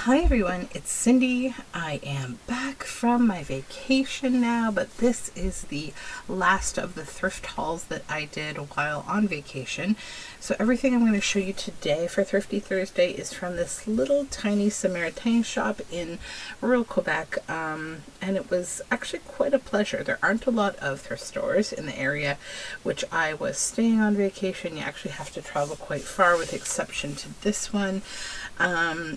Hi everyone, it's Cindy. I am back from my vacation now, but this is the last of the thrift hauls that I did while on vacation. So everything I'm going to show you today for Thrifty Thursday is from this little tiny Samaritan shop in rural Quebec, and it was actually quite a pleasure. There aren't a lot of thrift stores in the area which I was staying on vacation. You actually have to travel quite far with the exception to this one.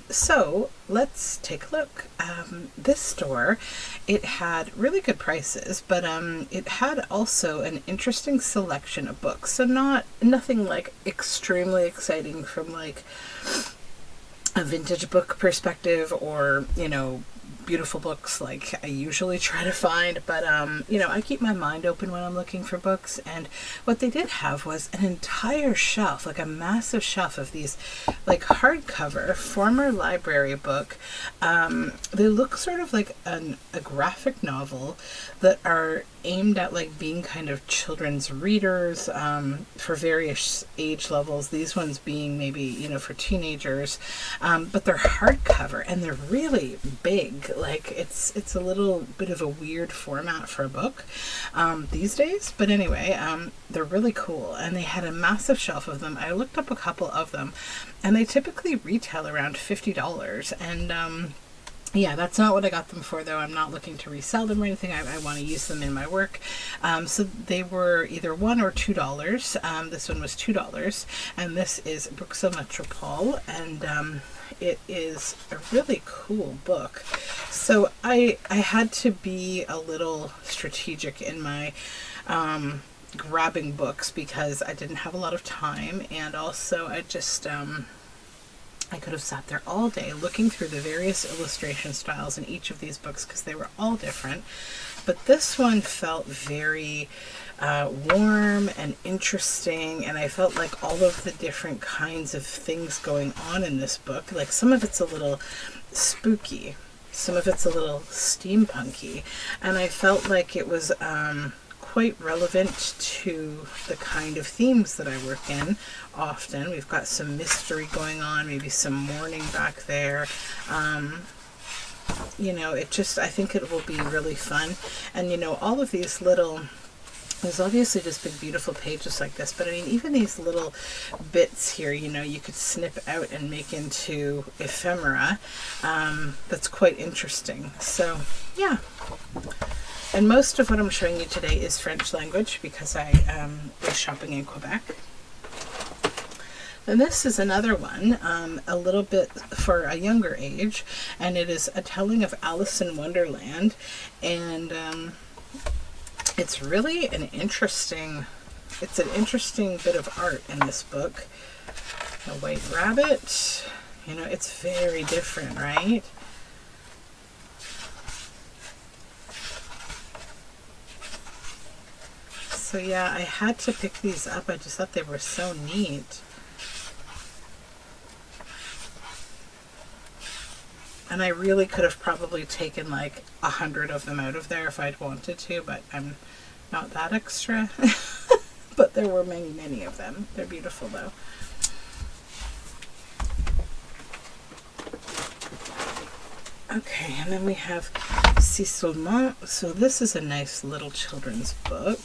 So let's take a look. This store, it had really good prices, but it had also an interesting selection of books. So nothing like extremely exciting from like a vintage book perspective, or beautiful books like I usually try to find, but I keep my mind open when I'm looking for books. And what they did have was an entire shelf, like a massive shelf of these like hardcover former library book. They look sort of like a graphic novel that are aimed at like being kind of children's readers for various age levels. These ones being maybe for teenagers, but they're hardcover and they're really big. Like it's a little bit of a weird format for a book these days, but anyway, they're really cool, and they had a massive shelf of them. I looked up a couple of them, and they typically retail around $50, and yeah, that's not what I got them for, though. I'm not looking to resell them or anything. I want to use them in my work. So they were either $1 or $2. This one was $2, and this is Books of Metropol, and it is a really cool book. So I had to be a little strategic in my grabbing books because I didn't have a lot of time, and also I just I could have sat there all day looking through the various illustration styles in each of these books because they were all different. But this one felt very warm and interesting, and I felt like all of the different kinds of things going on in this book, like some of it's a little spooky, some of it's a little steampunky, and I felt like it was quite relevant to the kind of themes that I work in often. We've got some mystery going on, maybe some mourning back there. I think it will be really fun. And all of these little, there's obviously just big beautiful pages like this, but I mean even these little bits here, you could snip out and make into ephemera. That's quite interesting. So yeah. And most of what I'm showing you today is French language because I was shopping in Quebec. And this is another one, a little bit for a younger age, and it is a telling of Alice in Wonderland. And it's really an interesting bit of art in this book. A white rabbit, it's very different, right? So yeah, I had to pick these up. I just thought they were so neat. And I really could have probably taken like 100 of them out of there if I'd wanted to, but I'm not that extra. But there were many, many of them. They're beautiful though. Okay, and then we have Si Seulement. So this is a nice little children's book.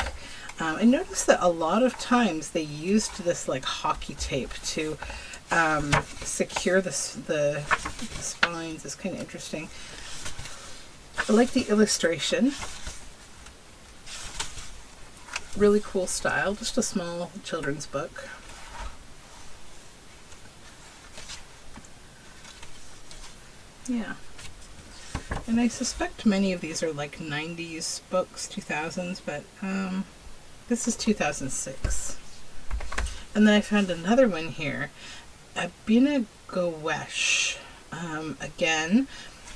I noticed that a lot of times they used this like hockey tape to secure the spines. It's kind of interesting. I like the illustration. Really cool style. Just a small children's book. Yeah. And I suspect many of these are like 90s books, 2000s, but this is 2006. And then I found another one here, Abina Gowesh. Again,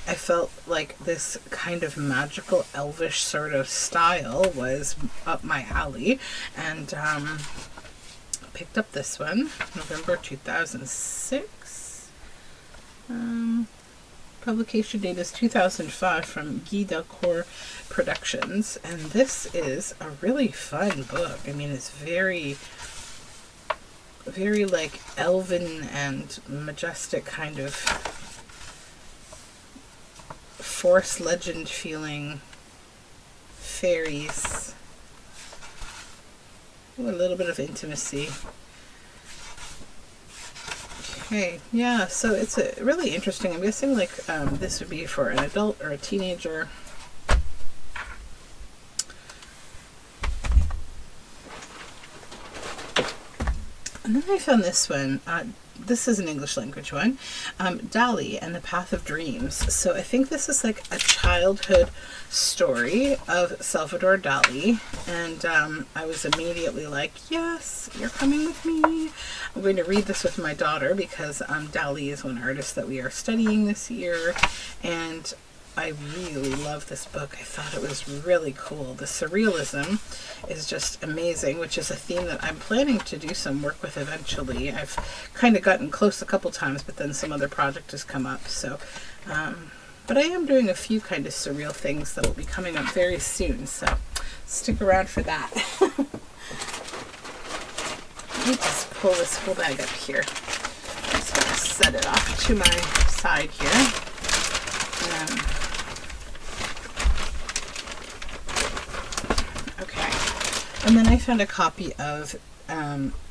I felt like this kind of magical elvish sort of style was up my alley, and picked up this one, November 2006. Publication date is 2005 from Guy Delcourt Productions, and this is a really fun book. I mean, it's very like elven and majestic kind of forest legend feeling fairies. Ooh, a little bit of intimacy. Okay, yeah, so it's really interesting. I'm guessing like this would be for an adult or a teenager. And then I found this one. This is an English language one. Dali and the Path of Dreams. So I think this is like a childhood story of Salvador Dali. And I was immediately like, yes, you're coming with me. I'm going to read this with my daughter because Dali is one artist that we are studying this year. And I really love this book. I thought it was really cool. The surrealism is just amazing, which is a theme that I'm planning to do some work with eventually. I've kind of gotten close a couple times, but then some other project has come up. So, but I am doing a few kind of surreal things that will be coming up very soon. So stick around for that. Let me just pull this whole bag up here. I'm just going to set it off to my side here. And then I found a copy of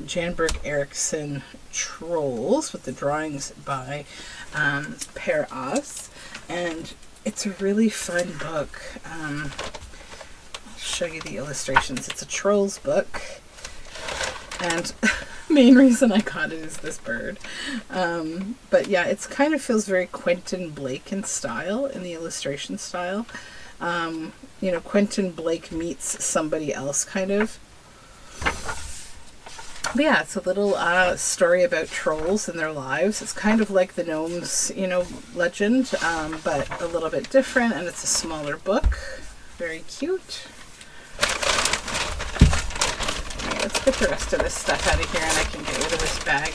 Jan Berg Erikson Trolls with the drawings by Per Oz. And it's a really fun book. I'll show you the illustrations. It's a Trolls book. And main reason I got it is this bird. But yeah, it's kind of feels very Quentin Blake in style, in the illustration style. You know, Quentin Blake meets somebody else kind of. But yeah, it's a little story about trolls and their lives. It's kind of like the gnomes, you know, legend, but a little bit different, and it's a smaller book. Very cute. Okay, let's get the rest of this stuff out of here and I can get rid of this bag.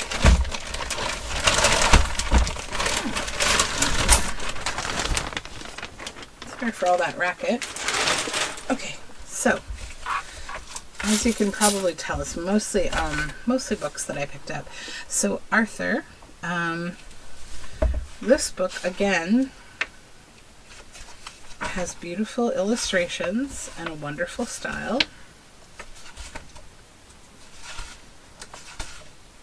Sorry for all that racket. Okay, so as you can probably tell, it's mostly books that I picked up. So Arthur, this book again has beautiful illustrations and a wonderful style.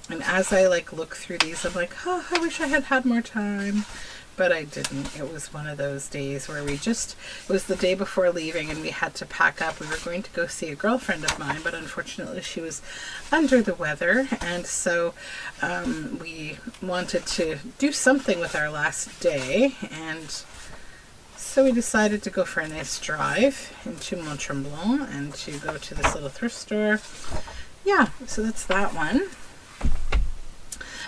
And as I like look through these, I'm like, oh, I wish I had had more time. But I didn't. It was one of those days where it was the day before leaving and we had to pack up. We were going to go see a girlfriend of mine, but unfortunately she was under the weather. And so we wanted to do something with our last day. And so we decided to go for a nice drive into Mont Tremblant and to go to this little thrift store. Yeah, so that's that one.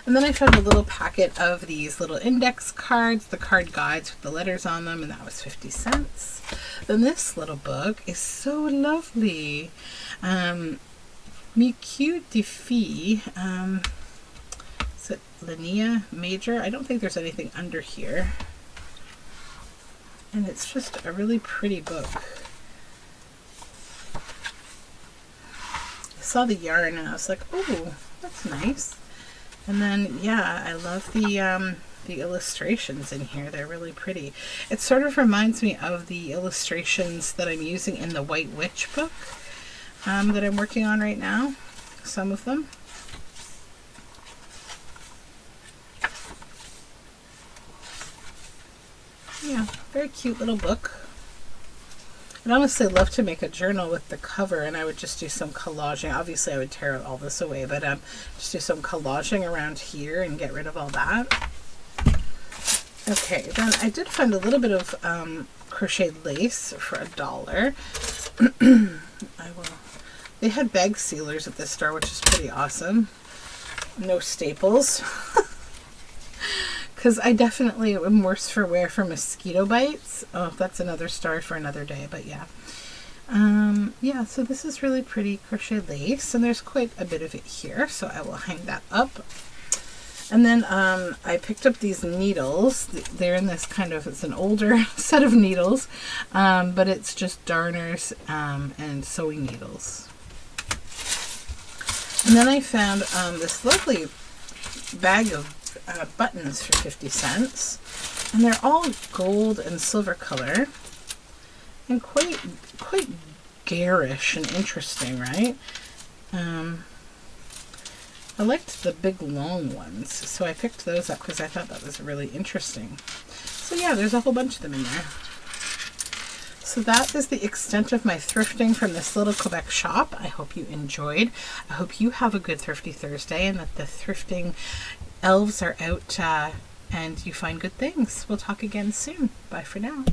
And then I found a little packet of these little index cards, the card guides with the letters on them, and that was 50 cents. Then this little book is so lovely. Mi Cute de Fille. Is it Linnea Major? I don't think there's anything under here. And it's just a really pretty book. I saw the yarn and I was like, oh, that's nice. And then, yeah, I love the illustrations in here. They're really pretty. It sort of reminds me of the illustrations that I'm using in the White Witch book that I'm working on right now. Some of them. Yeah, very cute little book. I'd honestly love to make a journal with the cover, and I would just do some collaging. Obviously I would tear all this away, but just do some collaging around here and get rid of all that. Okay, then I did find a little bit of Crochet Lace for $1. They had bag sealers at this store, which is pretty awesome. No staples. Because I definitely am worse for wear for mosquito bites. Oh, that's another story for another day, but yeah. Yeah, so this is really pretty crochet lace, and there's quite a bit of it here, so I will hang that up. And then I picked up these needles. They're in this kind of, it's an older set of needles, but it's just darners and sewing needles. And then I found this lovely bag of buttons for 50 cents. And they're all gold and silver color. And quite garish and interesting, right? I liked the big long ones, so I picked those up because I thought that was really interesting. So yeah, there's a whole bunch of them in there. So that is the extent of my thrifting from this little Quebec shop. I hope you enjoyed. I hope you have a good Thrifty Thursday and that the thrifting elves are out and you find good things. We'll talk again soon. Bye for now.